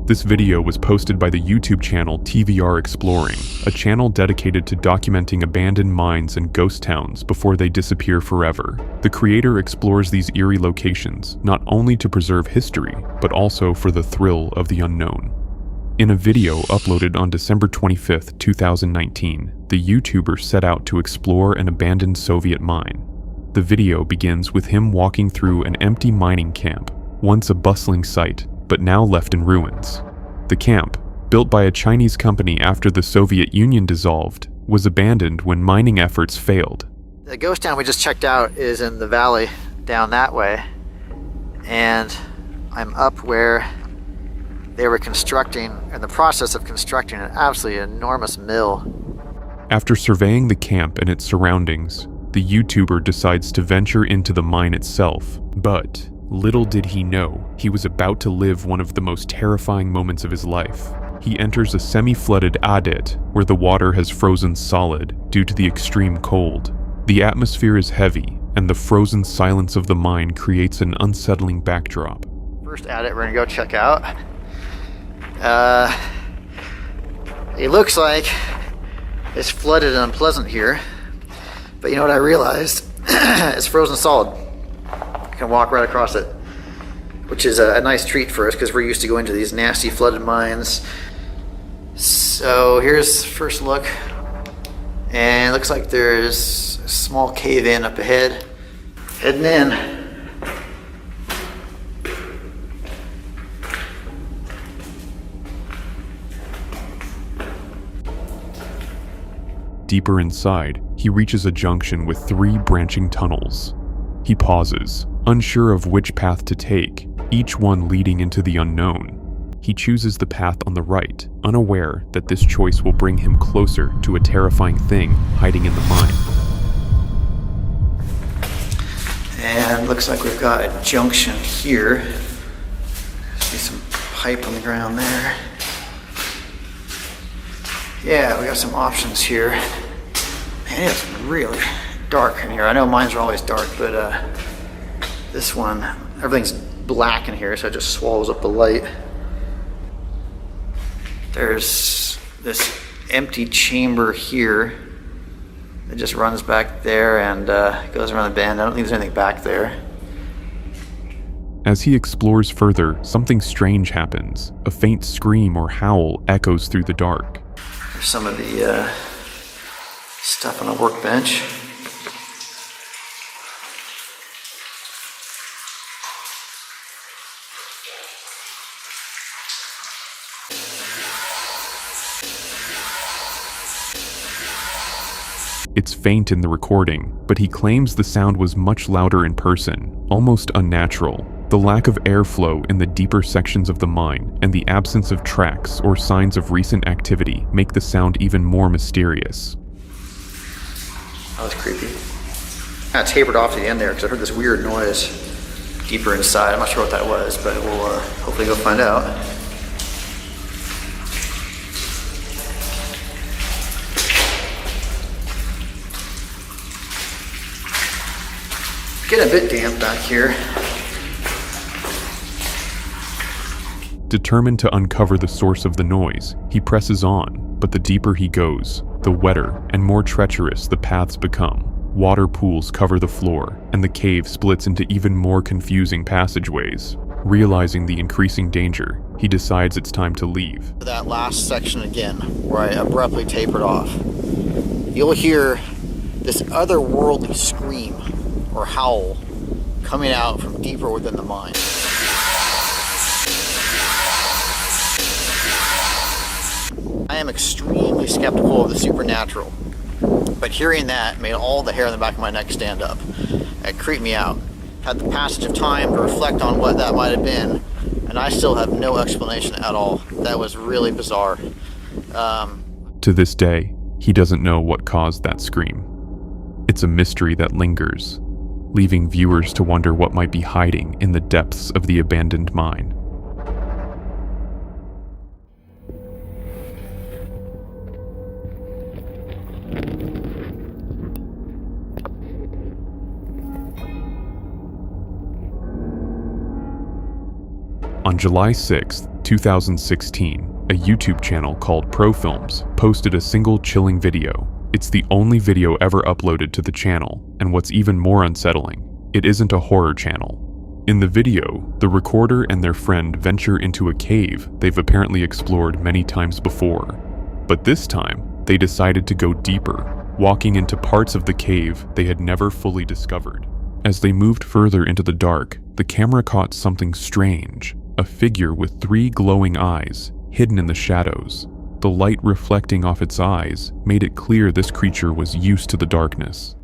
This video was posted by the YouTube channel TVR Exploring, a channel dedicated to documenting abandoned mines and ghost towns before they disappear forever. The creator explores these eerie locations not only to preserve history, but also for the thrill of the unknown. In a video uploaded on December 25, 2019, the YouTuber set out to explore an abandoned Soviet mine. The video begins with him walking through an empty mining camp, once a bustling site, but now left in ruins. The camp, built by a Chinese company after the Soviet Union dissolved, was abandoned when mining efforts failed. The ghost town we just checked out is in the valley down that way, and I'm up where they were in the process of constructing an absolutely enormous mill. After surveying the camp and its surroundings, the YouTuber decides to venture into the mine itself, but little did he know, he was about to live one of the most terrifying moments of his life. He enters a semi-flooded adit where the water has frozen solid due to the extreme cold. The atmosphere is heavy, and the frozen silence of the mine creates an unsettling backdrop. First adit we're gonna go check out. It looks like it's flooded and unpleasant here, but you know what I realized? It's frozen solid. Can walk right across it, which is a nice treat for us because we're used to going to these nasty flooded mines. So here's the first look, and it looks like there's a small cave in up ahead. Heading in. Deeper inside, he reaches a junction with 3 branching tunnels. He pauses, unsure of which path to take, each one leading into the unknown. He chooses the path on the right, unaware that this choice will bring him closer to a terrifying thing hiding in the mine. And looks like we've got a junction here. See some pipe on the ground there. Yeah, we got some options here. Man, it's really dark in here. I know mines are always dark, but this one, everything's black in here, so it just swallows up the light. There's this empty chamber here that just runs back there and goes around the bend. I don't think there's anything back there. As he explores further, something strange happens. A faint scream or howl echoes through the dark. There's some of the stuff on the workbench. It's faint in the recording, but he claims the sound was much louder in person, almost unnatural. The lack of airflow in the deeper sections of the mine and the absence of tracks or signs of recent activity make the sound even more mysterious. That was creepy. Kind of tapered off to the end there because I heard this weird noise deeper inside. I'm not sure what that was, but we'll hopefully go find out. Getting a bit damp back here. Determined to uncover the source of the noise, he presses on, but the deeper he goes, the wetter and more treacherous the paths become. Water pools cover the floor, and the cave splits into even more confusing passageways. Realizing the increasing danger, he decides it's time to leave. That last section again, where I abruptly tapered off, you'll hear this otherworldly scream or howl coming out from deeper within the mine. I am extremely skeptical of the supernatural, but hearing that made all the hair on the back of my neck stand up. It creeped me out. Had the passage of time to reflect on what that might have been, and I still have no explanation at all. That was really bizarre. To this day, he doesn't know what caused that scream. It's a mystery that lingers, leaving viewers to wonder what might be hiding in the depths of the abandoned mine. On July 6, 2016, a YouTube channel called Pro Films posted a single chilling video. It's the only video ever uploaded to the channel, and what's even more unsettling, it isn't a horror channel. In the video, the recorder and their friend venture into a cave they've apparently explored many times before. But this time, they decided to go deeper, walking into parts of the cave they had never fully discovered. As they moved further into the dark, the camera caught something strange, a figure with 3 glowing eyes, hidden in the shadows. The light reflecting off its eyes made it clear this creature was used to the darkness.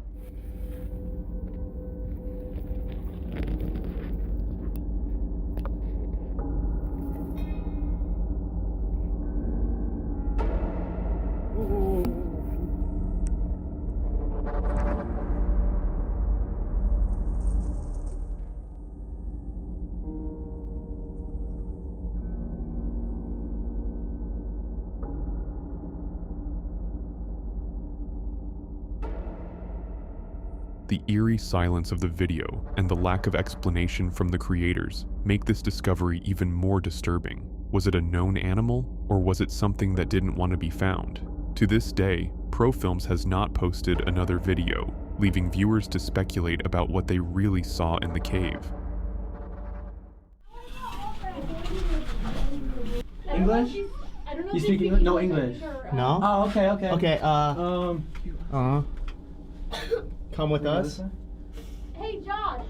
The eerie silence of the video and the lack of explanation from the creators make this discovery even more disturbing. Was it a known animal, or was it something that didn't want to be found? To this day, Pro Films has not posted another video, leaving viewers to speculate about what they really saw in the cave. English? You speak English? No English. No? Oh, okay. Okay, come with us. Hey Josh,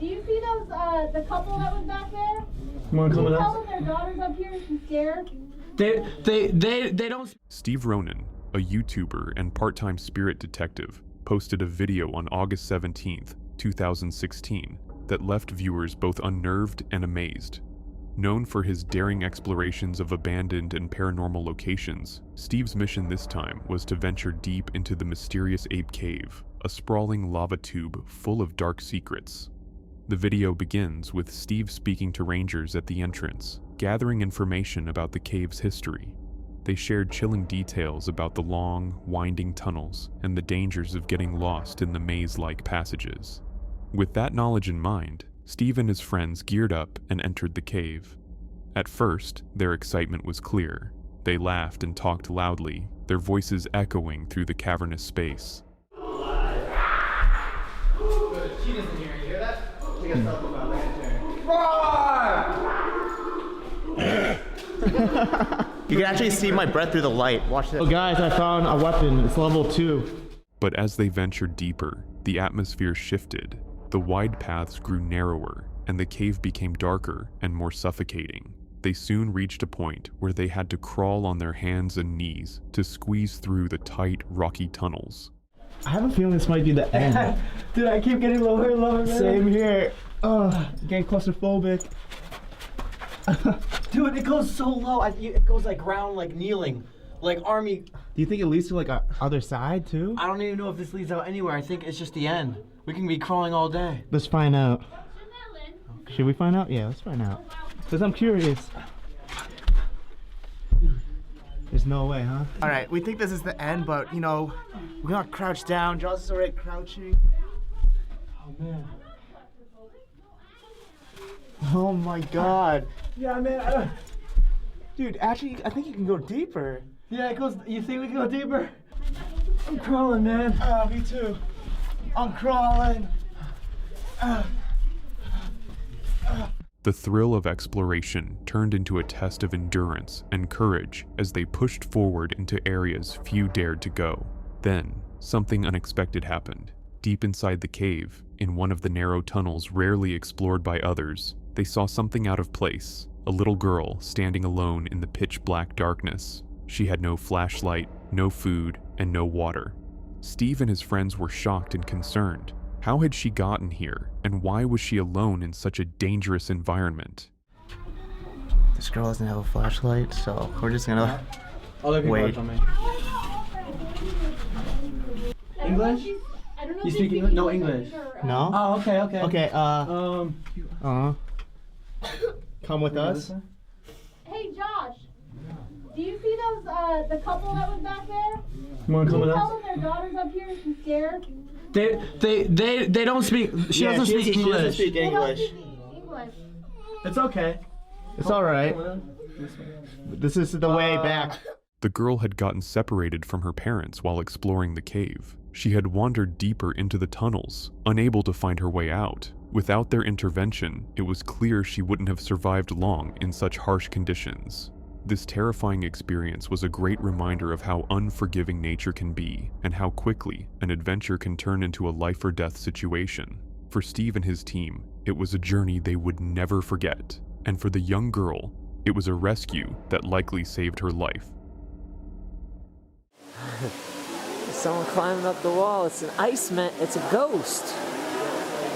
do you see those the couple that was back there? You wanna come with Tell us? them their daughter's up here and she's scared. They don't. Steve Ronan, a YouTuber and part-time spirit detective, posted a video on August 17th, 2016 that left viewers both unnerved and amazed. Known for his daring explorations of abandoned and paranormal locations, Steve's mission this time was to venture deep into the mysterious ape cave, a sprawling lava tube full of dark secrets. The video begins with Steve speaking to rangers at the entrance, gathering information about the cave's history. They shared chilling details about the long, winding tunnels and the dangers of getting lost in the maze-like passages. With that knowledge in mind, Steve and his friends geared up and entered the cave. At first, their excitement was clear. They laughed and talked loudly, their voices echoing through the cavernous space. She doesn't hear you. Hear that? Take a selfie about that. You can actually see my breath through the light. Watch this. Oh guys, I found a weapon. It's level 2. But as they ventured deeper, the atmosphere shifted. The wide paths grew narrower, and the cave became darker and more suffocating. They soon reached a point where they had to crawl on their hands and knees to squeeze through the tight, rocky tunnels. I have a feeling this might be the end. Dude, I keep getting lower and lower. Man. Same here. Getting claustrophobic. Dude, it goes so low. It goes like ground, like kneeling, like army. Do you think it leads to like a other side too? I don't even know if this leads out anywhere. I think it's just the end. We can be crawling all day. Let's find out. Should we find out? Yeah, let's find out. Because I'm curious. There's no way, huh? All right, we think this is the end, but you know, we're not crouched down. Jaws is already crouching. Oh man. Oh my God. Yeah, man. Dude, actually, I think you can go deeper. Yeah, it goes. You think we can go deeper? I'm crawling, man. Me too. I'm crawling. The thrill of exploration turned into a test of endurance and courage as they pushed forward into areas few dared to go. Then, something unexpected happened. Deep inside the cave, in one of the narrow tunnels rarely explored by others, they saw something out of place. A little girl standing alone in the pitch-black darkness. She had no flashlight, no food, and no water. Steve and his friends were shocked and concerned. How had she gotten here, and why was she alone in such a dangerous environment? This girl doesn't have a flashlight, so we're just gonna wait. On me. English? I don't know You if speak English? No English. No? Oh, okay. Okay, come with us. Hey Josh, do you see those the couple that was back there? You wanna come with Tell us? them their daughter's up here and she's scared. They don't speak. She doesn't speak English. She doesn't speak They don't English. speak English. It's okay. It's all right. This is the way back. The girl had gotten separated from her parents while exploring the cave. She had wandered deeper into the tunnels, unable to find her way out. Without their intervention, it was clear she wouldn't have survived long in such harsh conditions. This terrifying experience was a great reminder of how unforgiving nature can be, and how quickly an adventure can turn into a life-or-death situation. For Steve and his team, it was a journey they would never forget, and for the young girl, it was a rescue that likely saved her life. Someone climbing up the wall. It's an iceman. It's a ghost.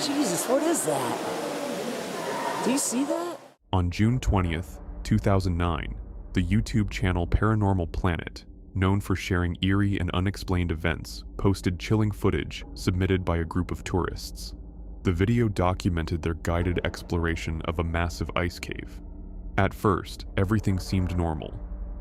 Jesus, what is that? Do you see that? On June 20th, 2009, the YouTube channel Paranormal Planet, known for sharing eerie and unexplained events, posted chilling footage submitted by a group of tourists. The video documented their guided exploration of a massive ice cave. At first, everything seemed normal.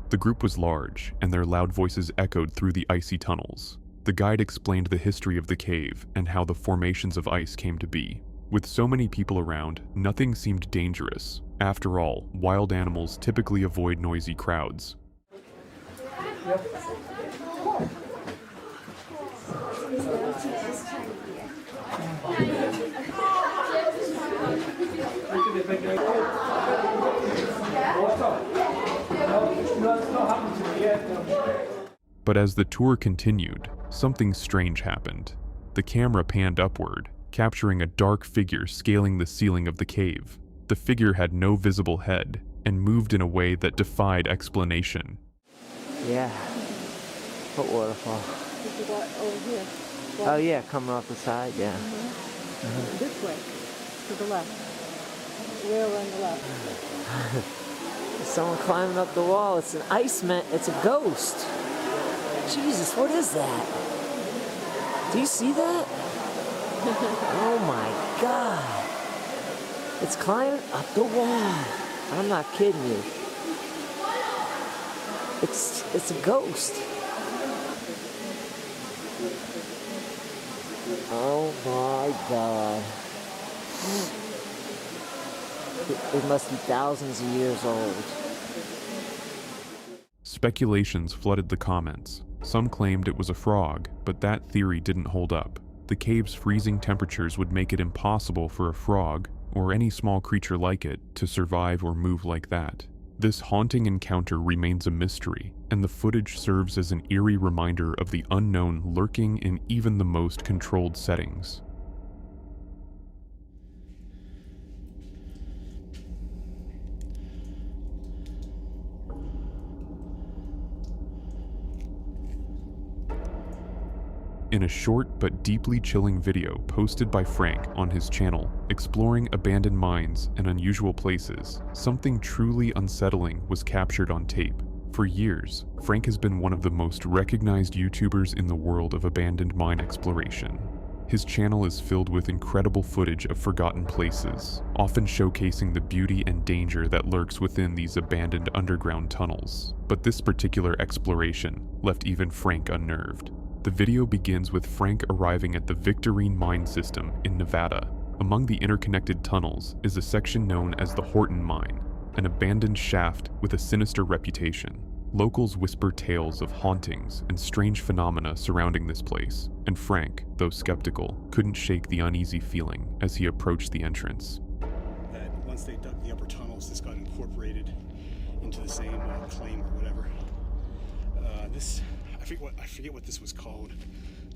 The group was large, and their loud voices echoed through the icy tunnels. The guide explained the history of the cave and how the formations of ice came to be. With so many people around, nothing seemed dangerous. After all, wild animals typically avoid noisy crowds. But as the tour continued, something strange happened. The camera panned upward, capturing a dark figure scaling the ceiling of the cave. The figure had no visible head and moved in a way that defied explanation. Yeah. What waterfall? Over here. Oh yeah, coming off the side, yeah. This way, to the left. We're on the left. Someone climbing up the wall. It's an iceman. It's a ghost. Jesus, what is that? Do you see that? Oh my God. It's climbing up the wall. I'm not kidding you. It's a ghost. Oh my God. It must be thousands of years old. Speculations flooded the comments. Some claimed it was a frog, but that theory didn't hold up. The cave's freezing temperatures would make it impossible for a frog, or any small creature like it, to survive or move like that. This haunting encounter remains a mystery, and the footage serves as an eerie reminder of the unknown lurking in even the most controlled settings. In a short but deeply chilling video posted by Frank on his channel, exploring abandoned mines and unusual places, something truly unsettling was captured on tape. For years, Frank has been one of the most recognized YouTubers in the world of abandoned mine exploration. His channel is filled with incredible footage of forgotten places, often showcasing the beauty and danger that lurks within these abandoned underground tunnels. But this particular exploration left even Frank unnerved. The video begins with Frank arriving at the Victorine mine system in Nevada. Among the interconnected tunnels is a section known as the Horton Mine, an abandoned shaft with a sinister reputation. Locals whisper tales of hauntings and strange phenomena surrounding this place, and Frank, though skeptical, couldn't shake the uneasy feeling as he approached the entrance. That once they dug the upper tunnels, this got incorporated into the same claim or whatever. I forget what this was called,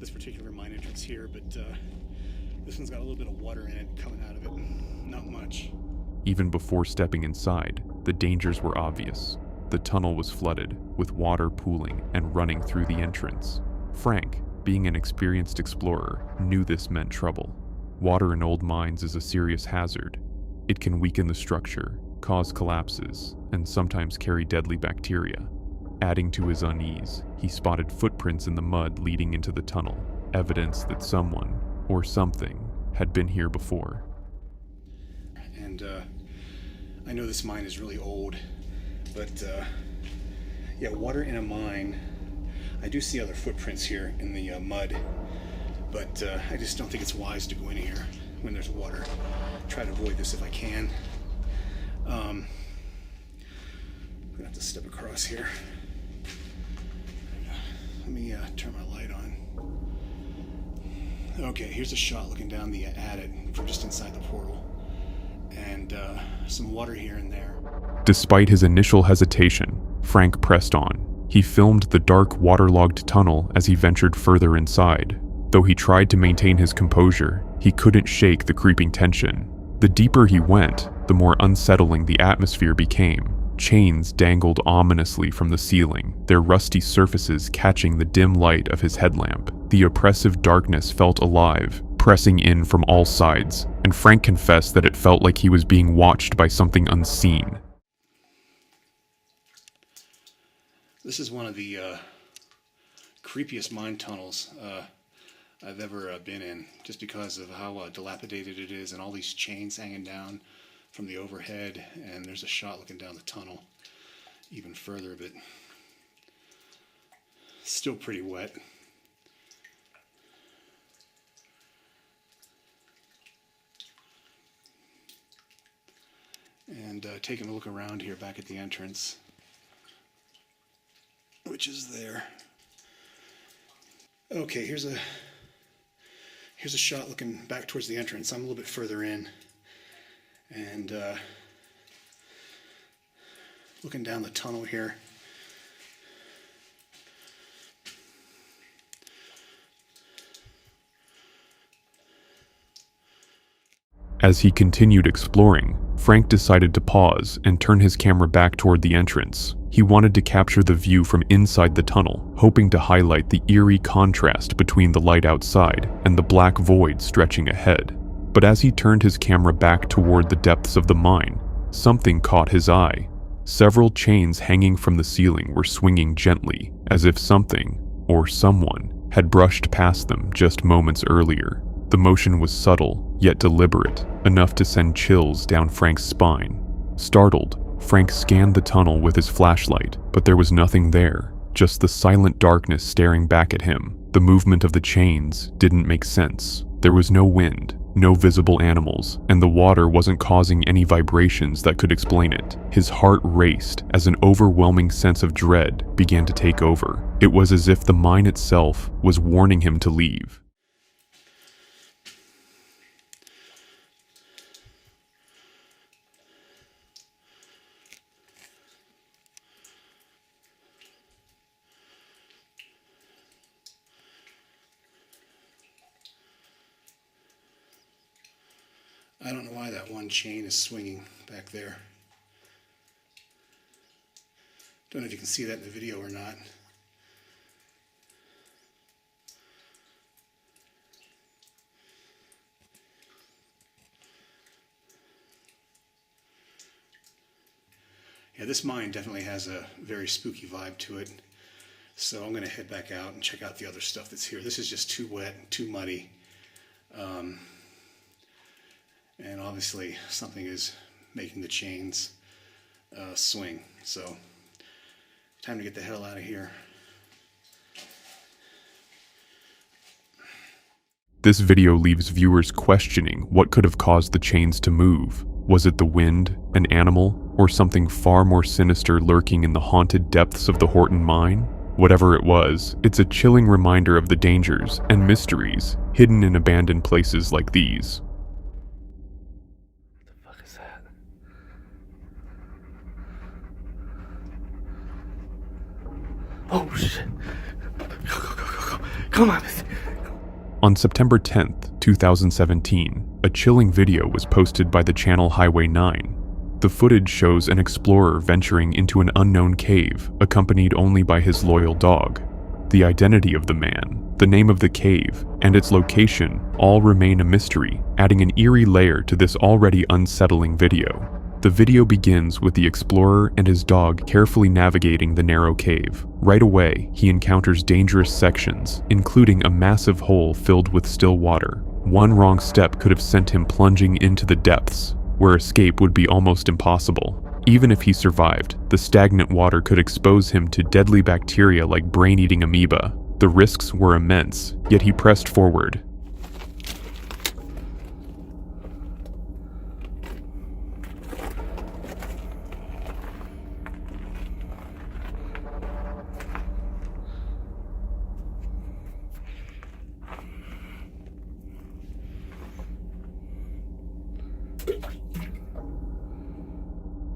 this particular mine entrance here, but this one's got a little bit of water in it coming out of it. Not much. Even before stepping inside, the dangers were obvious. The tunnel was flooded, with water pooling and running through the entrance. Frank, being an experienced explorer, knew this meant trouble. Water in old mines is a serious hazard. It can weaken the structure, cause collapses, and sometimes carry deadly bacteria. Adding to his unease, he spotted footprints in the mud leading into the tunnel, evidence that someone, or something, had been here before. And I know this mine is really old, but yeah, water in a mine. I do see other footprints here in the mud, but I just don't think it's wise to go in here when there's water. Try to avoid this if I can. gonna have to step across here. Let me turn my light on. Okay, here's a shot looking down the attic from just inside the portal. And some water here and there. Despite his initial hesitation, Frank pressed on. He filmed the dark, waterlogged tunnel as he ventured further inside. Though he tried to maintain his composure, he couldn't shake the creeping tension. The deeper he went, the more unsettling the atmosphere became. Chains dangled ominously from the ceiling, their rusty surfaces catching the dim light of his headlamp. The oppressive darkness felt alive, pressing in from all sides, and Frank confessed that it felt like he was being watched by something unseen. This is one of the creepiest mine tunnels I've ever been in, just because of how dilapidated it is and all these chains hanging down from the overhead, and there's a shot looking down the tunnel even further, but still pretty wet. And taking a look around here back at the entrance, which is there. Okay, here's a shot looking back towards the entrance. I'm a little bit further in, and looking down the tunnel here. As he continued exploring, Frank decided to pause and turn his camera back toward the entrance. He wanted to capture the view from inside the tunnel, hoping to highlight the eerie contrast between the light outside and the black void stretching ahead. But as he turned his camera back toward the depths of the mine, something caught his eye. Several chains hanging from the ceiling were swinging gently, as if something, or someone, had brushed past them just moments earlier. The motion was subtle, yet deliberate, enough to send chills down Frank's spine. Startled, Frank scanned the tunnel with his flashlight, but there was nothing there, just the silent darkness staring back at him. The movement of the chains didn't make sense. There was no wind, no visible animals, and the water wasn't causing any vibrations that could explain it. His heart raced as an overwhelming sense of dread began to take over. It was as if the mine itself was warning him to leave. I don't know why that one chain is swinging back there. Don't know if you can see that in the video or not. Yeah, this mine definitely has a very spooky vibe to it. So I'm going to head back out and check out the other stuff that's here. This is just too wet, too muddy. And obviously something is making the chains swing. So time to get the hell out of here. This video leaves viewers questioning what could have caused the chains to move. Was it the wind, an animal, or something far more sinister lurking in the haunted depths of the Horton mine? Whatever it was, it's a chilling reminder of the dangers and mysteries hidden in abandoned places like these. What the fuck is that? Oh shit. Go. Come on. On September 10th, 2017, a chilling video was posted by the channel Highway 9. The footage shows an explorer venturing into an unknown cave, accompanied only by his loyal dog. The identity of the man, the name of the cave, and its location all remain a mystery, adding an eerie layer to this already unsettling video. The video begins with the explorer and his dog carefully navigating the narrow cave. Right away, he encounters dangerous sections, including a massive hole filled with still water. One wrong step could have sent him plunging into the depths, where escape would be almost impossible. Even if he survived, the stagnant water could expose him to deadly bacteria like brain-eating amoeba. The risks were immense, yet he pressed forward.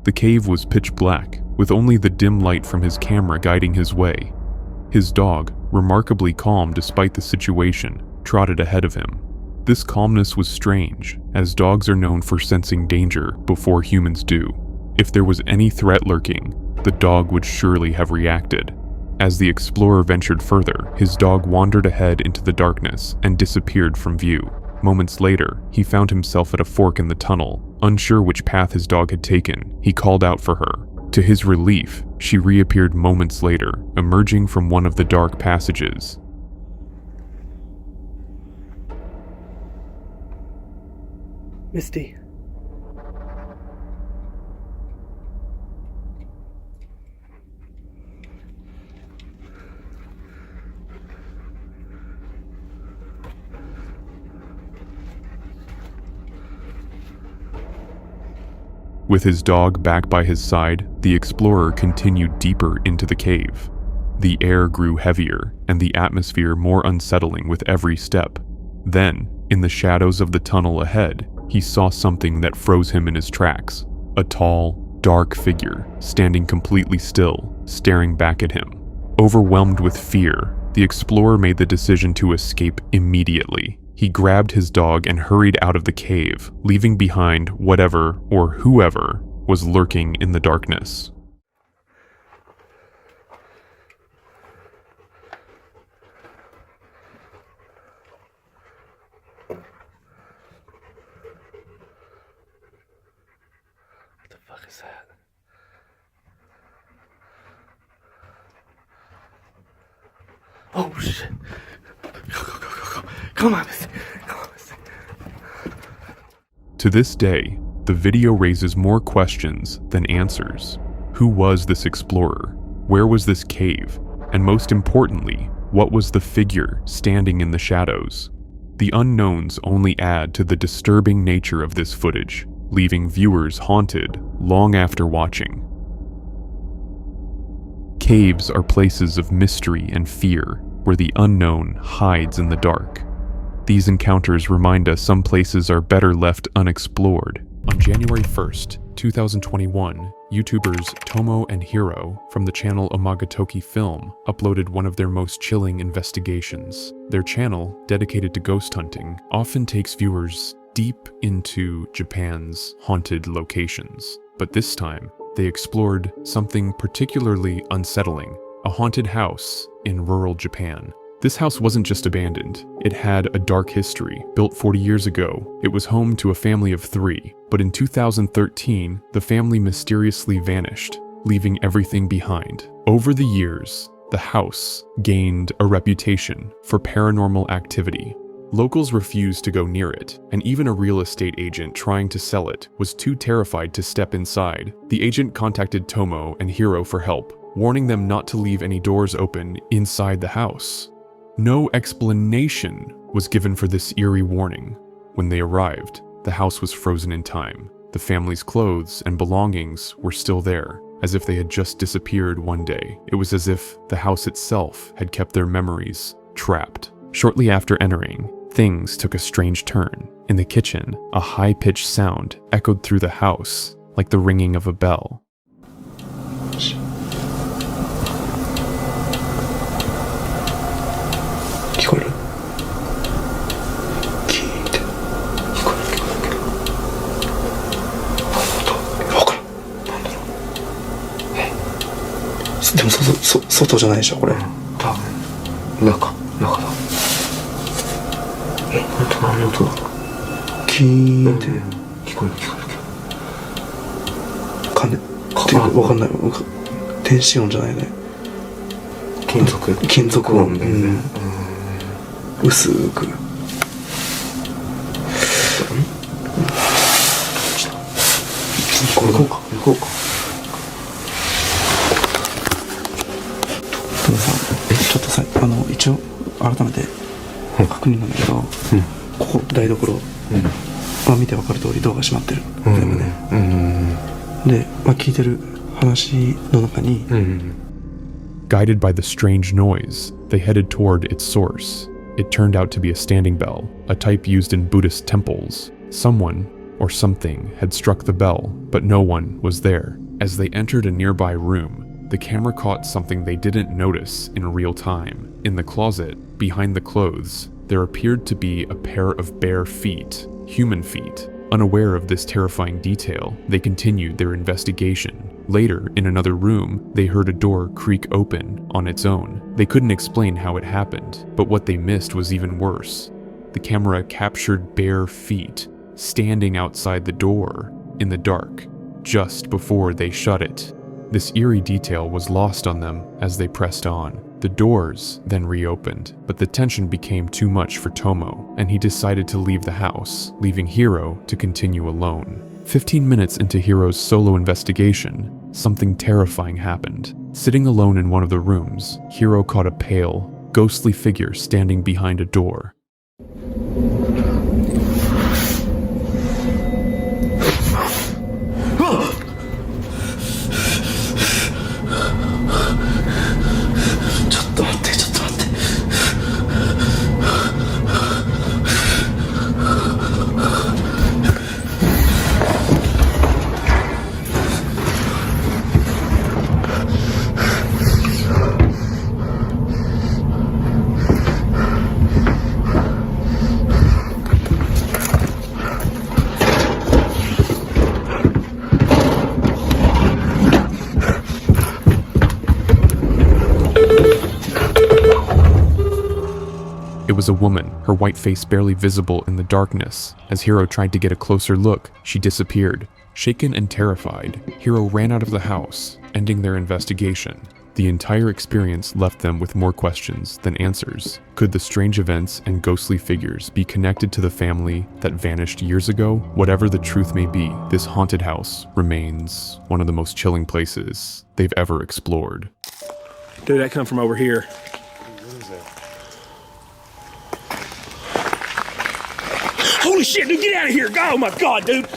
The cave was pitch black, with only the dim light from his camera guiding his way. His dog, remarkably calm despite the situation, trotted ahead of him. This calmness was strange, as dogs are known for sensing danger before humans do. If there was any threat lurking, the dog would surely have reacted. As the explorer ventured further, his dog wandered ahead into the darkness and disappeared from view. Moments later, he found himself at a fork in the tunnel. Unsure which path his dog had taken, he called out for her. To his relief, she reappeared moments later, emerging from one of the dark passages. Misty. With his dog back by his side, the explorer continued deeper into the cave. The air grew heavier, and the atmosphere more unsettling with every step. Then, in the shadows of the tunnel ahead, he saw something that froze him in his tracks. A tall, dark figure, standing completely still, staring back at him. Overwhelmed with fear, the explorer made the decision to escape immediately. He grabbed his dog and hurried out of the cave, leaving behind whatever or whoever was lurking in the darkness. What the fuck is that? Oh shit. Go. Come on, Misty. To this day, the video raises more questions than answers. Who was this explorer? Where was this cave? And most importantly, what was the figure standing in the shadows? The unknowns only add to the disturbing nature of this footage, leaving viewers haunted long after watching. Caves are places of mystery and fear, where the unknown hides in the dark. These encounters remind us some places are better left unexplored. On January 1st, 2021, YouTubers Tomo and Hiro from the channel Omagatoki Film uploaded one of their most chilling investigations. Their channel, dedicated to ghost hunting, often takes viewers deep into Japan's haunted locations. But this time, they explored something particularly unsettling: a haunted house in rural Japan. This house wasn't just abandoned. It had a dark history. Built 40 years ago, it was home to a family of 3, but in 2013, the family mysteriously vanished, leaving everything behind. Over the years, the house gained a reputation for paranormal activity. Locals refused to go near it, and even a real estate agent trying to sell it was too terrified to step inside. The agent contacted Tomo and Hiro for help, warning them not to leave any doors open inside the house. No explanation was given for this eerie warning. When they arrived, the house was frozen in time. The family's clothes and belongings were still there, as if they had just disappeared one day. It was as if the house itself had kept their memories trapped. Shortly after entering, things took a strange turn. In the kitchen, a high-pitched sound echoed through the house, like the ringing of a bell.でも外じゃないでしょこれ。多分中だ。本当何の音だ。キーンって聞こえる。わかんない。電子音じゃないね。金属音だよね。薄く。行こうか。ちょっとさ、一応改めて確認なんだけど、ここ台所、見て分かる通りドアが閉まってる、全部ね。で、聞いてる話の中に、Guided by the strange noise, they headed toward its source. It turned out to be a standing bell, a type used in Buddhist temples. Someone, or something had struck the bell, but no one was there. As they entered a nearby room, the camera caught something they didn't notice in real time. In the closet, behind the clothes, there appeared to be a pair of bare feet, human feet. Unaware of this terrifying detail, they continued their investigation. Later, in another room, they heard a door creak open on its own. They couldn't explain how it happened, but what they missed was even worse. The camera captured bare feet standing outside the door in the dark, just before they shut it. This eerie detail was lost on them as they pressed on. The doors then reopened, but the tension became too much for Tomo, and he decided to leave the house, leaving Hiro to continue alone. 15 minutes into Hiro's solo investigation, something terrifying happened. Sitting alone in one of the rooms, Hiro caught a pale, ghostly figure standing behind a door. It was a woman, her white face barely visible in the darkness. As Hiro tried to get a closer look, she disappeared. Shaken and terrified, Hiro ran out of the house, ending their investigation. The entire experience left them with more questions than answers. Could the strange events and ghostly figures be connected to the family that vanished years ago? Whatever the truth may be, this haunted house remains one of the most chilling places they've ever explored. Dude, that come from over here. Holy shit, dude, get out of here! Oh my god, dude!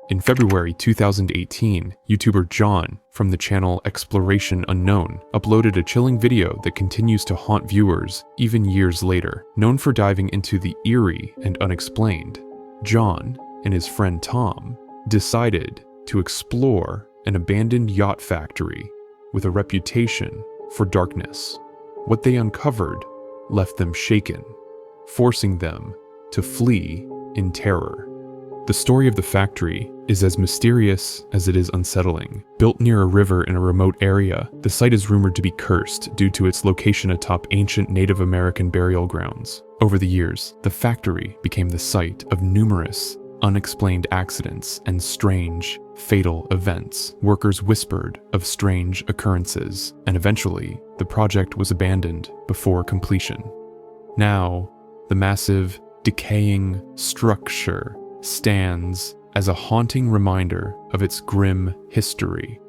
In February 2018, YouTuber John from the channel Exploration Unknown uploaded a chilling video that continues to haunt viewers even years later. Known for diving into the eerie and unexplained, John and his friend Tom decided to explore an abandoned yacht factory with a reputation for darkness. What they uncovered left them shaken, forcing them to flee in terror. The story of the factory is as mysterious as it is unsettling. Built near a river in a remote area, the site is rumored to be cursed due to its location atop ancient Native American burial grounds. Over the years, the factory became the site of numerous unexplained accidents and strange, fatal events. Workers whispered of strange occurrences, and eventually, the project was abandoned before completion. Now, the massive, decaying structure stands as a haunting reminder of its grim history.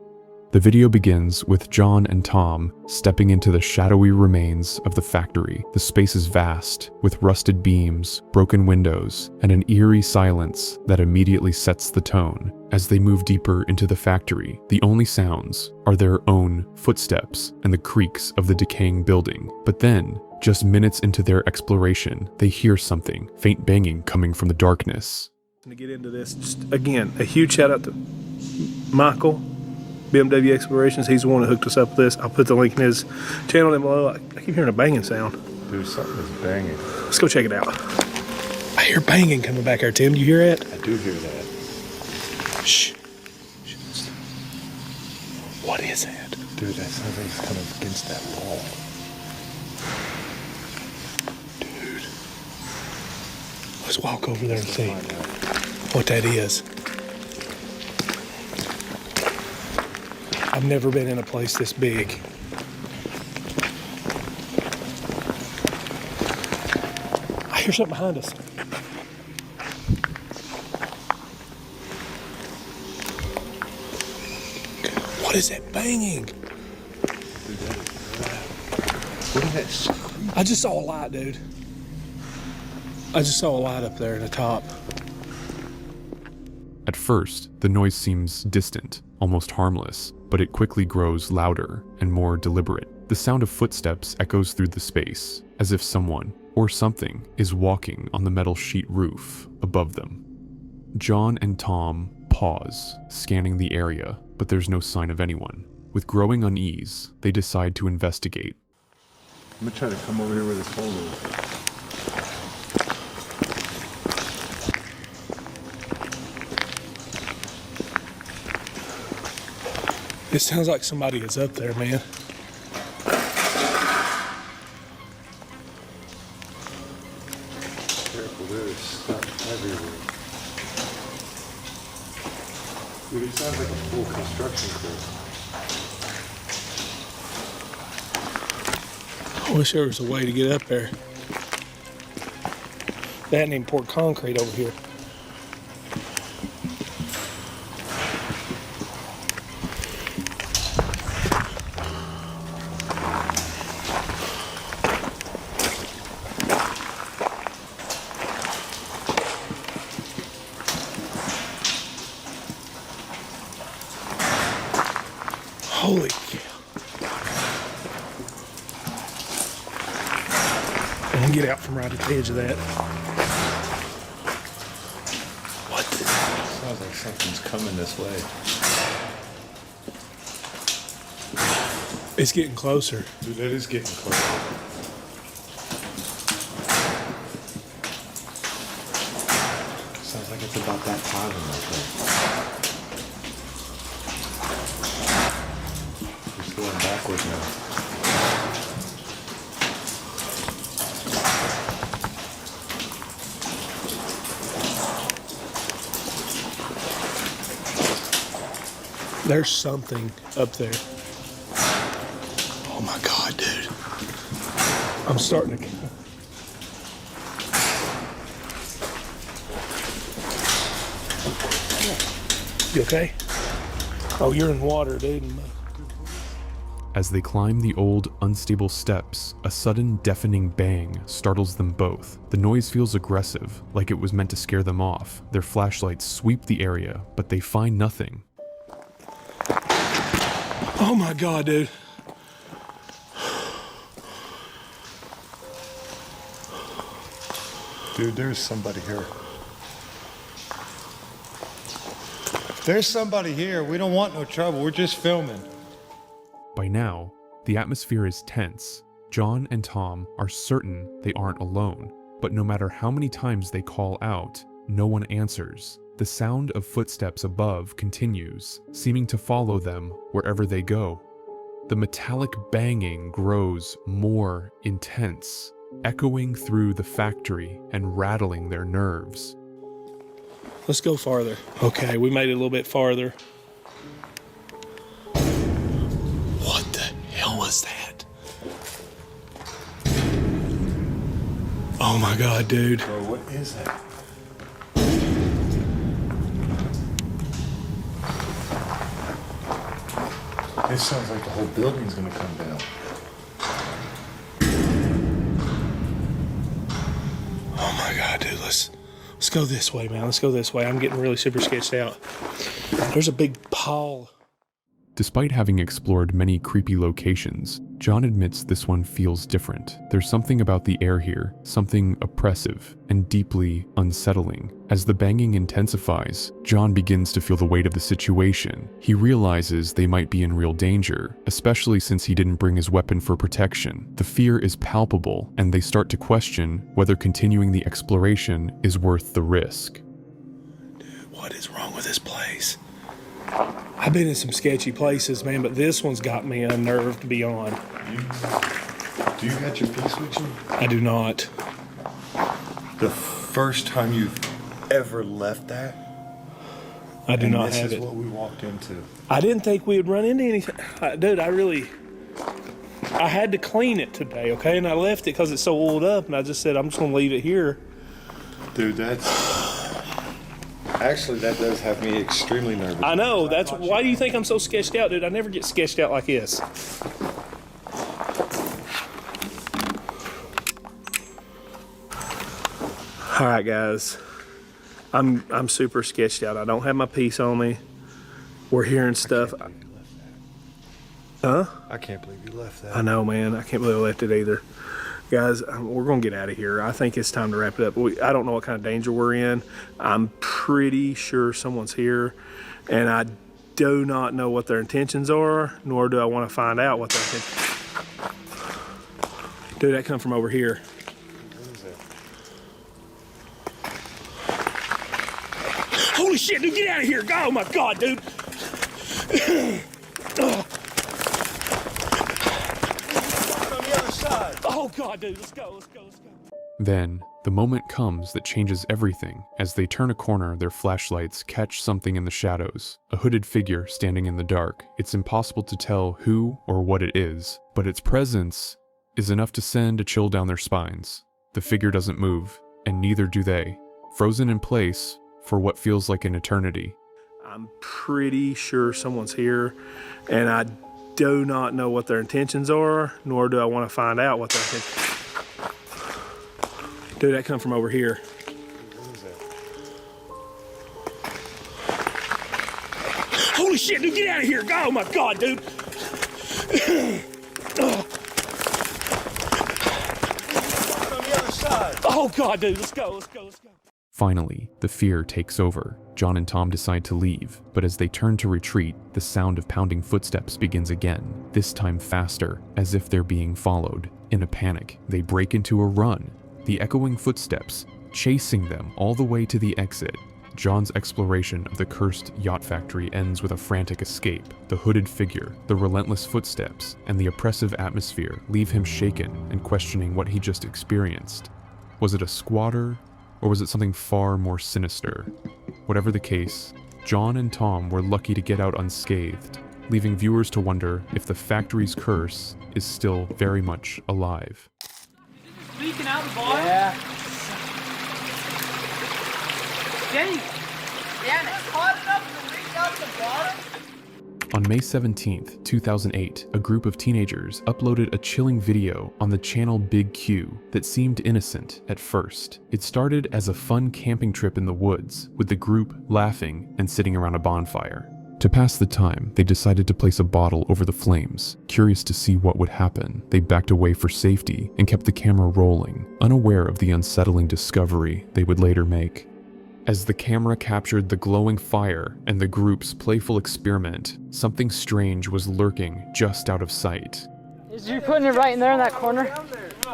The video begins with John and Tom stepping into the shadowy remains of the factory. The space is vast, with rusted beams, broken windows, and an eerie silence that immediately sets the tone. As they move deeper into the factory, the only sounds are their own footsteps and the creaks of the decaying building. But then, just minutes into their exploration, they hear something, faint banging coming from the darkness. To get into this, just again, a huge shout out to Michael, BMW Explorations. He's the one that hooked us up with this. I'll put the link in his channel down below. I keep hearing a banging sound. Dude, something is banging. Let's go check it out. I hear banging coming back here, Tim. Do you hear it? I do hear that. Shh. What is that? Dude, that sounds like it's kind of against that wall. Dude. Let's walk over there and see what that is. I've never been in a place this big. I hear something behind us. What is that banging? What is that scream? I just saw a light, dude. I just saw a light up there at the top. At first, the noise seems distant, almost harmless, but it quickly grows louder and more deliberate. The sound of footsteps echoes through the space, as if someone or something is walking on the metal sheet roof above them. John and Tom pause, scanning the area, but there's no sign of anyone. With growing unease, they decide to investigate. I'm gonna try to come over here where this hole is. It sounds like somebody is up there, man. Careful, there's stuff everywhere. Dude, it sounds like a full construction crew. I wish there was a way to get up there. They hadn't even poured concrete over here. Holy cow. And get out from right at the edge of that. What? Sounds like something's coming this way. It's getting closer. Dude, that is getting closer. Sounds like it's about that time right there. It's going backwards now. There's something up there. Oh my God, dude. I'm starting to... You okay? Oh, you're in water, dude. As they climb the old, unstable steps, a sudden deafening bang startles them both. The noise feels aggressive, like it was meant to scare them off. Their flashlights sweep the area, but they find nothing. Oh my God, dude. Dude, there's somebody here. There's somebody here. We don't want no trouble. We're just filming. By now, the atmosphere is tense. John and Tom are certain they aren't alone, but no matter how many times they call out, no one answers. The sound of footsteps above continues, seeming to follow them wherever they go. The metallic banging grows more intense, echoing through the factory and rattling their nerves. Let's go farther. Okay, we made it a little bit farther. What the hell was that? Oh my God, dude. Bro, what is that? It sounds like the whole building's gonna come down. Oh my God, dude, let's go this way, man. Let's go this way. I'm getting really super sketched out. There's a big pile. Despite having explored many creepy locations, John admits this one feels different. There's something about the air here, something oppressive and deeply unsettling. As the banging intensifies, John begins to feel the weight of the situation. He realizes they might be in real danger, especially since he didn't bring his weapon for protection. The fear is palpable, and they start to question whether continuing the exploration is worth the risk. Dude, what is wrong with this place? I've been in some sketchy places, man, but this one's got me unnerved beyond. Do you got your piece with you? I do not. The first time you've ever left that? I do not have it. This is it. what we walked into. I didn't think we would run into anything. Dude, I had to clean it today, okay? And I left it because it's so oiled up, and I just said, I'm just going to leave it here. Dude, actually, that does have me extremely nervous. I know. That's why do you think I'm so sketched out, dude? I never get sketched out like this. All right, guys. I'm super sketched out. I don't have my piece on me. We're hearing stuff. Huh? I can't believe you left that. I know, man. I can't believe I left it either. Guys, we're going to get out of here. I think it's time to wrap it up. I don't know what kind of danger we're in. I'm pretty sure someone's here, and I do not know what their intentions are, nor do I want to find out what their intentions are. Dude, that come from over here. Holy shit, dude, get out of here. Oh my God, dude. Oh God, dude, let's go. Then, the moment comes that changes everything. As they turn a corner, their flashlights catch something in the shadows. A hooded figure standing in the dark. It's impossible to tell who or what it is, but its presence is enough to send a chill down their spines. The figure doesn't move, and neither do they. Frozen in place for what feels like an eternity. I'm pretty sure someone's here, and I do not know what their intentions are, nor do I want to find out what their intentions are. Dude, that come from over here. Holy shit, dude, get out of here. Oh my God, dude. Oh God, dude, let's go. Finally, the fear takes over. John and Tom decide to leave, but as they turn to retreat, the sound of pounding footsteps begins again, this time faster, as if they're being followed. In a panic, they break into a run, the echoing footsteps chasing them all the way to the exit. John's exploration of the cursed yacht factory ends with a frantic escape. The hooded figure, the relentless footsteps, and the oppressive atmosphere leave him shaken and questioning what he just experienced. Was it a squatter? Or was it something far more sinister? Whatever the case, John and Tom were lucky to get out unscathed, leaving viewers to wonder if the factory's curse is still very much alive. Leaking out the bottom? Yeah. Dang. Yeah, it's hot enough to leak out the bottom? On May 17th, 2008, a group of teenagers uploaded a chilling video on the channel Big Q that seemed innocent at first. It started as a fun camping trip in the woods, with the group laughing and sitting around a bonfire. To pass the time, they decided to place a bottle over the flames. Curious to see what would happen, they backed away for safety and kept the camera rolling, unaware of the unsettling discovery they would later make. As the camera captured the glowing fire and the group's playful experiment, something strange was lurking just out of sight. Is you putting it right in there in that corner?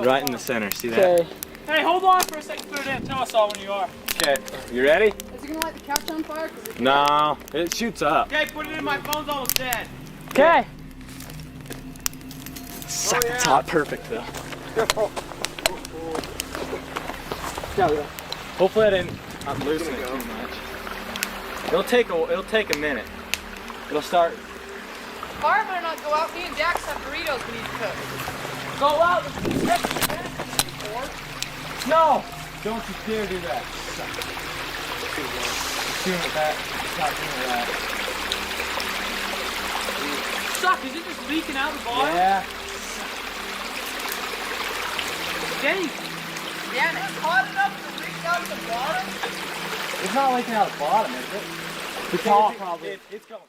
Right in the center, see that? Okay. Hey, hold on for a second, put it in. Tell us all when you are. Okay, you ready? Is it gonna light the couch on fire? No, it shoots up. Okay, put it in. My phone's almost dead. Okay. Suck, it's hot, perfect though. Hopefully I didn't loosen it too much. It'll take a minute. It'll start. Fire might not go out. Me and Dax have burritos we need to cook. Go out. No! Don't you dare do that. Doing that. Stop doing that. Suck, is it just leaking out the bottom? Yeah. Dang. Yeah, and it's hot enough to leak out the bottom? It's not leaking out the bottom, is it? It's all probably. It's going.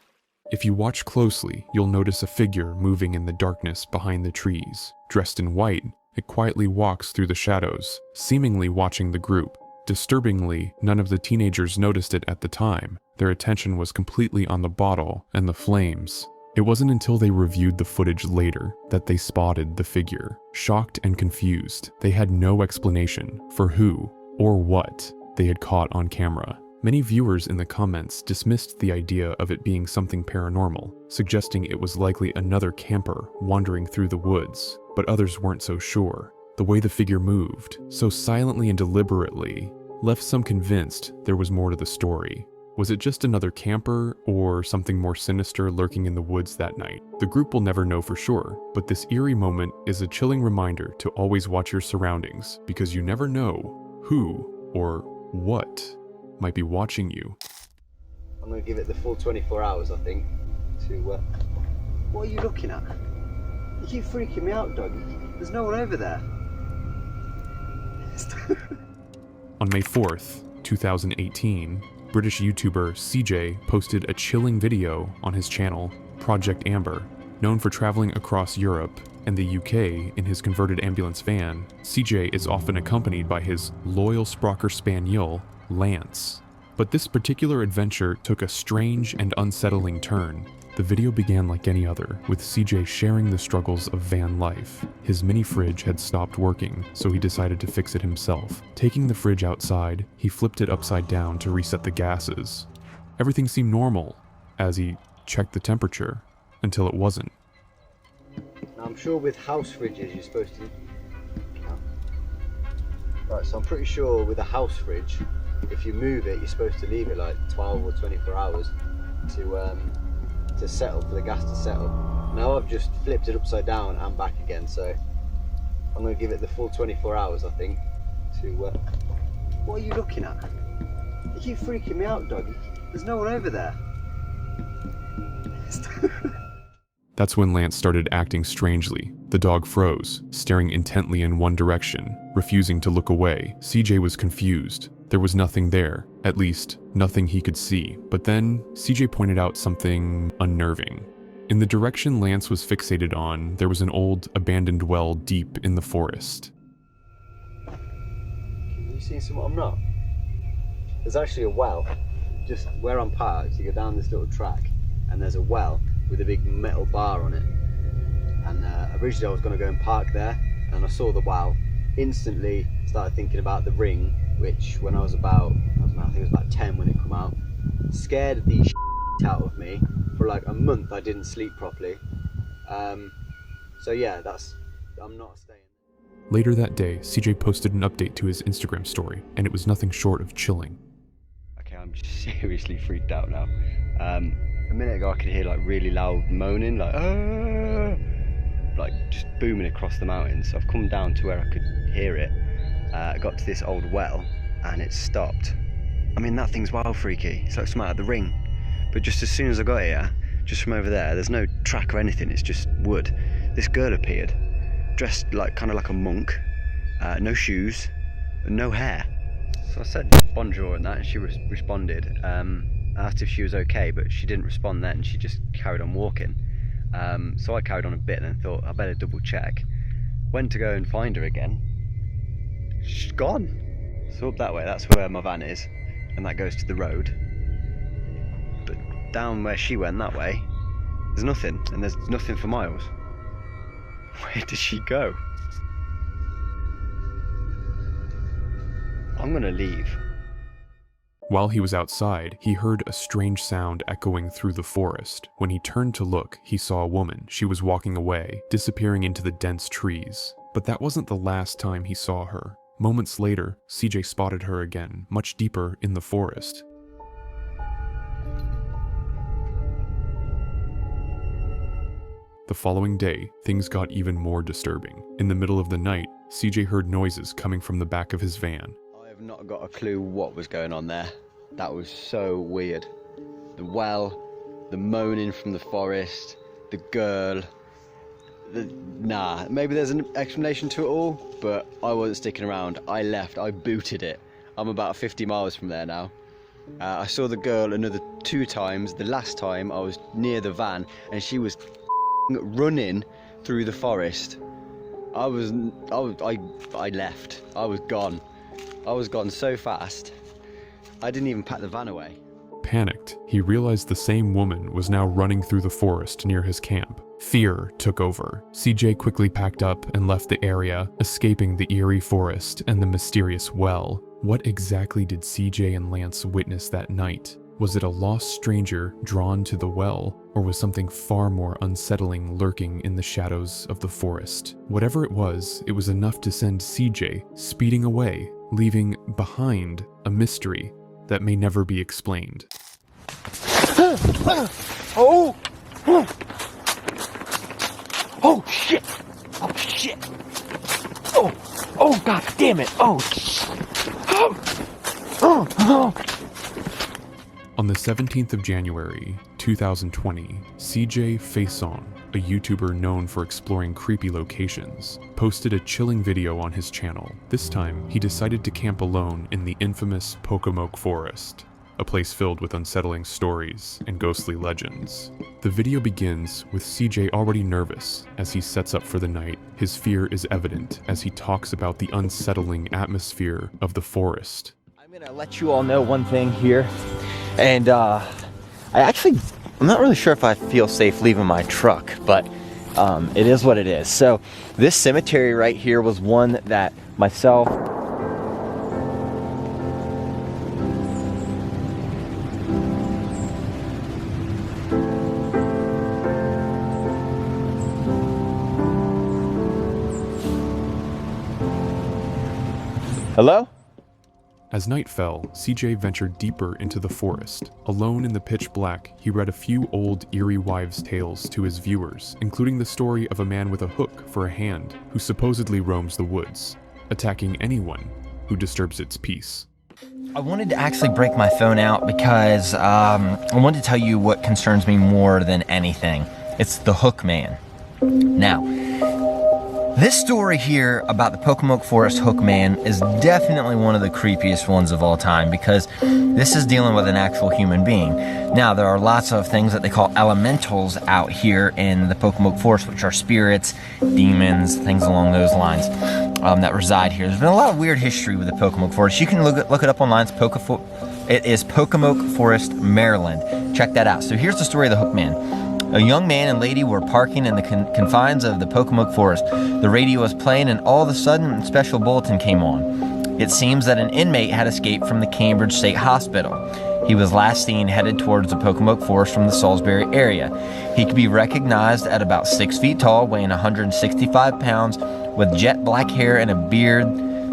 If you watch closely, you'll notice a figure moving in the darkness behind the trees. Dressed in white, it quietly walks through the shadows, seemingly watching the group. Disturbingly, none of the teenagers noticed it at the time. Their attention was completely on the bottle and the flames. It wasn't until they reviewed the footage later that they spotted the figure. Shocked and confused, they had no explanation for who or what they had caught on camera. Many viewers in the comments dismissed the idea of it being something paranormal, suggesting it was likely another camper wandering through the woods, but others weren't so sure. The way the figure moved, so silently and deliberately, left some convinced there was more to the story. Was it just another camper, or something more sinister lurking in the woods that night? The group will never know for sure, but this eerie moment is a chilling reminder to always watch your surroundings, because you never know who or what might be watching you. I'm going to give it the full 24 hours, I think, to... What are you looking at? You keep freaking me out, dog. There's no one over there. On May 4th, 2018, British YouTuber CJ posted a chilling video on his channel, Project Amber. Known for traveling across Europe, and the UK in his converted ambulance van, CJ is often accompanied by his loyal Sprocker Spaniel, Lance. But this particular adventure took a strange and unsettling turn. The video began like any other, with CJ sharing the struggles of van life. His mini fridge had stopped working, so he decided to fix it himself. Taking the fridge outside, he flipped it upside down to reset the gases. Everything seemed normal, as he checked the temperature, until it wasn't. Now I'm sure with house fridges you're supposed to... Right, so I'm pretty sure with a house fridge, if you move it, you're supposed to leave it like 12 or 24 hours to settle, for the gas to settle. Now I've just flipped it upside down and back again, so I'm going to give it the full 24 hours, I think, to... What are you looking at? You keep freaking me out, dog. There's no one over there. That's when Lance started acting strangely. The dog froze, staring intently in one direction, refusing to look away. CJ was confused. There was nothing there, at least, nothing he could see. But then, CJ pointed out something unnerving. In the direction Lance was fixated on, there was an old, abandoned well deep in the forest. Can you see something I'm not? There's actually a well, just where I'm parked. You go down this little track, and there's a well with a big metal bar on it. And originally I was going to go and park there, and I saw the well. Instantly started thinking about the ring, which when I was about, I think it was about 10 when it came out, scared the shit out of me. For like a month I didn't sleep properly. So yeah, I'm not staying. Later that day, CJ posted an update to his Instagram story, and it was nothing short of chilling. Okay, I'm seriously freaked out now. A minute ago I could hear like really loud moaning, like just booming across the mountains. So I've come down to where I could hear it. I got to this old well and it stopped. I mean, that thing's wild freaky. It's like something out of The Ring. But just as soon as I got here, just from over there's no track or anything, it's just wood. This girl appeared, dressed like kind of like a monk, no shoes, and no hair. So I said bonjour and that, and she responded. I asked if she was okay, but she didn't respond then. She just carried on walking. So I carried on a bit and then thought I better double check. Went to go and find her again. She's gone. So up that way, that's where my van is, and that goes to the road. But down where she went that way, there's nothing, and there's nothing for miles. Where did she go? I'm gonna leave. While he was outside, he heard a strange sound echoing through the forest. When he turned to look, he saw a woman. She was walking away, disappearing into the dense trees. But that wasn't the last time he saw her. Moments later, CJ spotted her again, much deeper in the forest. The following day, things got even more disturbing. In the middle of the night, CJ heard noises coming from the back of his van. I have not got a clue what was going on there. That was so weird. The well, the moaning from the forest, the girl. Nah, maybe there's an explanation to it all, but I wasn't sticking around. I left, I booted it. I'm about 50 miles from there now. I saw the girl another 2 times. The last time I was near the van and she was running through the forest. I left. I was gone. I was gone so fast, I didn't even pack the van away. Panicked, he realized the same woman was now running through the forest near his camp. Fear took over. CJ quickly packed up and left the area, escaping the eerie forest and the mysterious well. What exactly did CJ and Lance witness that night? Was it a lost stranger drawn to the well, or was something far more unsettling lurking in the shadows of the forest? Whatever it was enough to send CJ speeding away, leaving behind a mystery that may never be explained. Oh! Oh shit! Oh shit! Oh god damn it! Oh! On the 17th of January, 2020, CJ Faison, a YouTuber known for exploring creepy locations, posted a chilling video on his channel. This time, he decided to camp alone in the infamous Pocomoke Forest. a place filled with unsettling stories and ghostly legends. The video begins with CJ already nervous as he sets up for the night. His fear is evident as he talks about the unsettling atmosphere of the forest. I'm gonna let you all know one thing here, and I'm not really sure if I feel safe leaving my truck, but it is what it is. So this cemetery right here was one that myself, hello? As night fell, CJ ventured deeper into the forest. Alone in the pitch black, he read a few old, eerie wives' tales to his viewers, including the story of a man with a hook for a hand who supposedly roams the woods, attacking anyone who disturbs its peace. I wanted to actually break my phone out because I wanted to tell you what concerns me more than anything. It's the Hook Man. Now, this story here about the Pocomoke Forest Hook Man is definitely one of the creepiest ones of all time because this is dealing with an actual human being. Now, there are lots of things that they call elementals out here in the Pocomoke Forest, which are spirits, demons, things along those lines that reside here. There's been a lot of weird history with the Pocomoke Forest. You can look it up online. It is Pocomoke Forest, Maryland. Check that out. So here's the story of the Hook Man. A young man and lady were parking in the confines of the Pocomoke Forest. The radio was playing and all of a sudden a special bulletin came on. It seems that an inmate had escaped from the Cambridge State Hospital. He was last seen headed towards the Pocomoke Forest from the Salisbury area. He could be recognized at about 6 feet tall, weighing 165 pounds, with jet black hair and a beard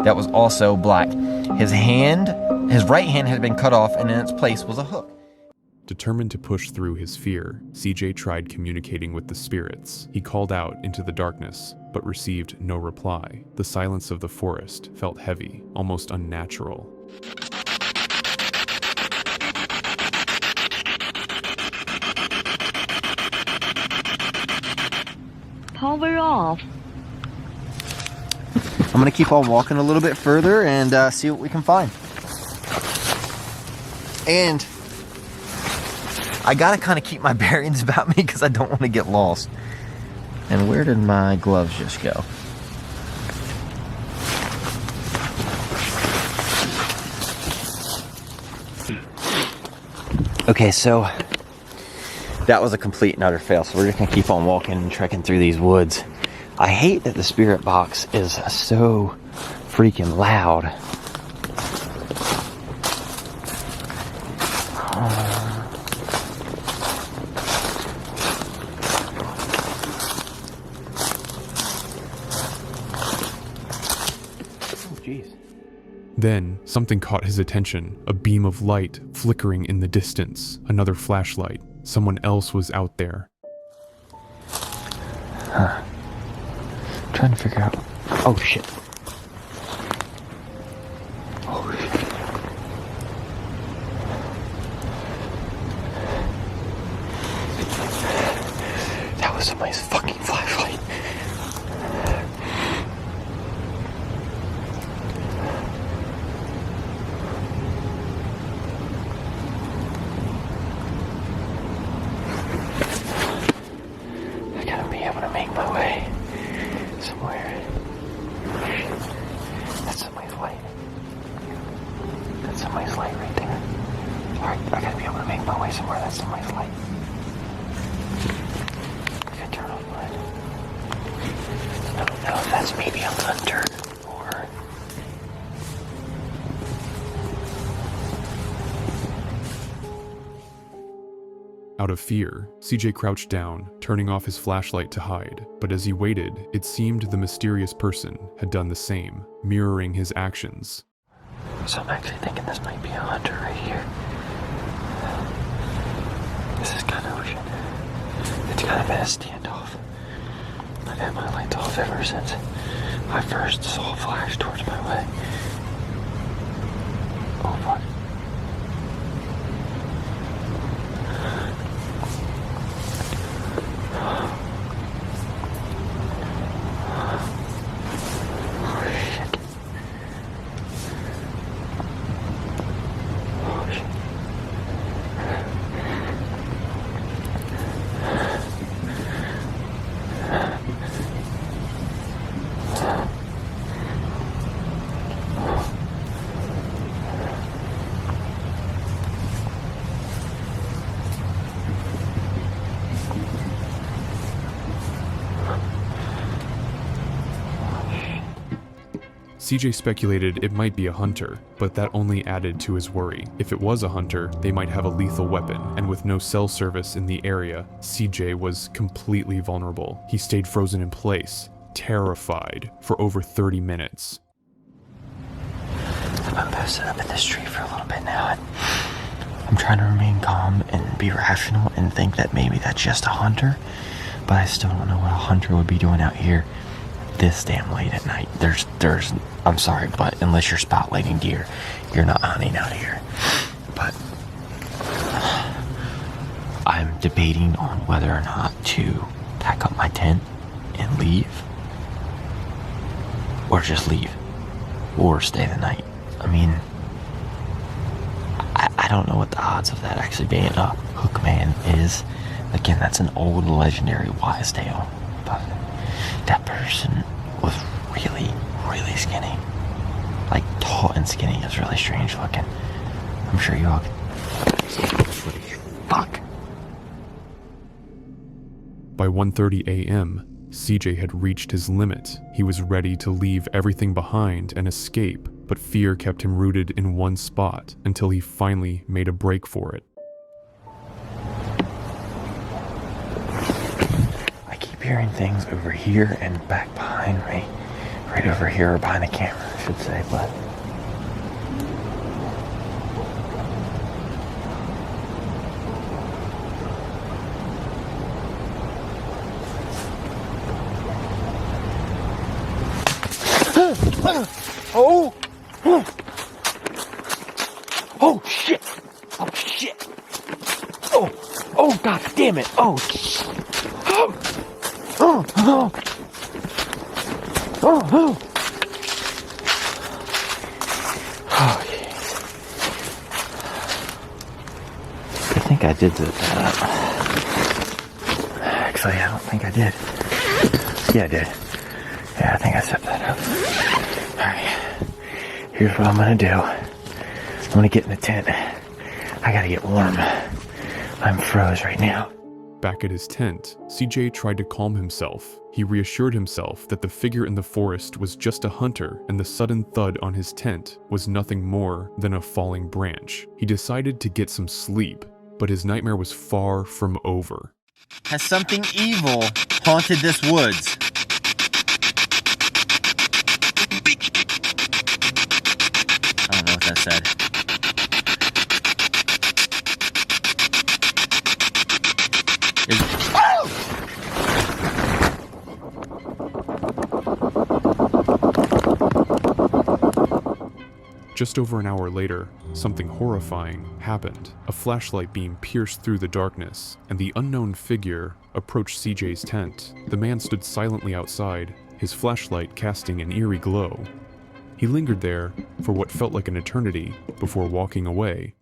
that was also black. His right hand had been cut off and in its place was a hook. Determined to push through his fear, CJ tried communicating with the spirits. He called out into the darkness, but received no reply. The silence of the forest felt heavy, almost unnatural. Power off. I'm gonna keep on walking a little bit further and see what we can find. And I gotta kind of keep my bearings about me because I don't want to get lost. And where did my gloves just go? Okay, so that was a complete and utter fail. So we're just gonna keep on walking and trekking through these woods. I hate that the spirit box is so freaking loud. Then, something caught his attention, a beam of light flickering in the distance, another flashlight. Someone else was out there. Huh. I'm trying to figure out. Oh shit. Oh shit. That was somebody's fucking flashlight. Out of fear, CJ crouched down, turning off his flashlight to hide. But as he waited, it seemed the mysterious person had done the same, mirroring his actions. So I'm actually thinking this might be a hunter right here. This is kind of ocean. It's kind of been a standoff. I've had my lights off ever since I first saw a flash towards my way. Oh fuck. CJ speculated it might be a hunter, but that only added to his worry. If it was a hunter, they might have a lethal weapon, and with no cell service in the area, CJ was completely vulnerable. He stayed frozen in place, terrified, for over 30 minutes. I've been posted up in this tree for a little bit now, and I'm trying to remain calm and be rational and think that maybe that's just a hunter, but I still don't know what a hunter would be doing out here this damn late at night. I'm sorry, but unless you're spotlighting deer, you're not hunting out here. But I'm debating on whether or not to pack up my tent and leave, or just leave, or stay the night. I mean, I don't know what the odds of that actually being a hook man is. Again, that's an old legendary wise tale, but that person was really, really skinny. Like, tall and skinny. It was really strange looking. I'm sure you all can see footage. Fuck. By 1:30 a.m., CJ had reached his limit. He was ready to leave everything behind and escape, but fear kept him rooted in one spot until he finally made a break for it. I keep hearing things over here and back behind me. Right over here, or behind the camera, I should say, but... Oh! Oh, shit! Oh, shit! Oh, god damn it! Oh, shit! Oh! I think I did that. Actually, I don't think I did. Yeah, I did. Yeah, I think I set that up. Alright. Here's what I'm gonna do. I'm gonna get in the tent. I gotta get warm. I'm froze right now. Back at his tent, CJ tried to calm himself. He reassured himself that the figure in the forest was just a hunter, and the sudden thud on his tent was nothing more than a falling branch. He decided to get some sleep, but his nightmare was far from over. Has something evil haunted this woods? I don't know what that said. Just over an hour later, something horrifying happened. A flashlight beam pierced through the darkness, and the unknown figure approached CJ's tent. The man stood silently outside, his flashlight casting an eerie glow. He lingered there for what felt like an eternity before walking away.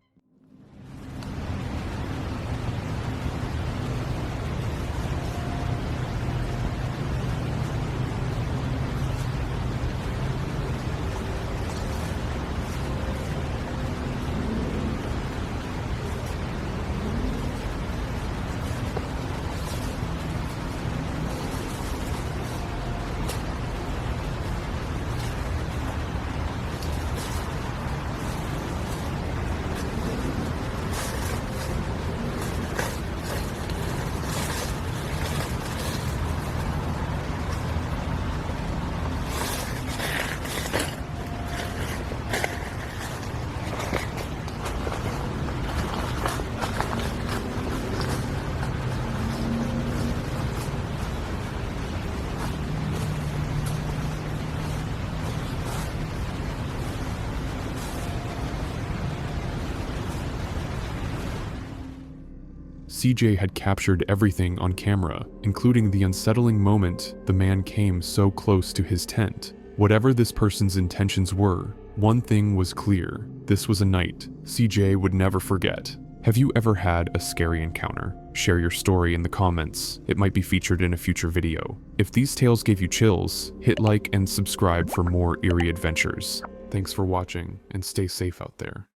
CJ had captured everything on camera, including the unsettling moment the man came so close to his tent. Whatever this person's intentions were, one thing was clear. This was a night CJ would never forget. Have you ever had a scary encounter? Share your story in the comments. It might be featured in a future video. If these tales gave you chills, hit like and subscribe for more eerie adventures. Thanks for watching, and stay safe out there.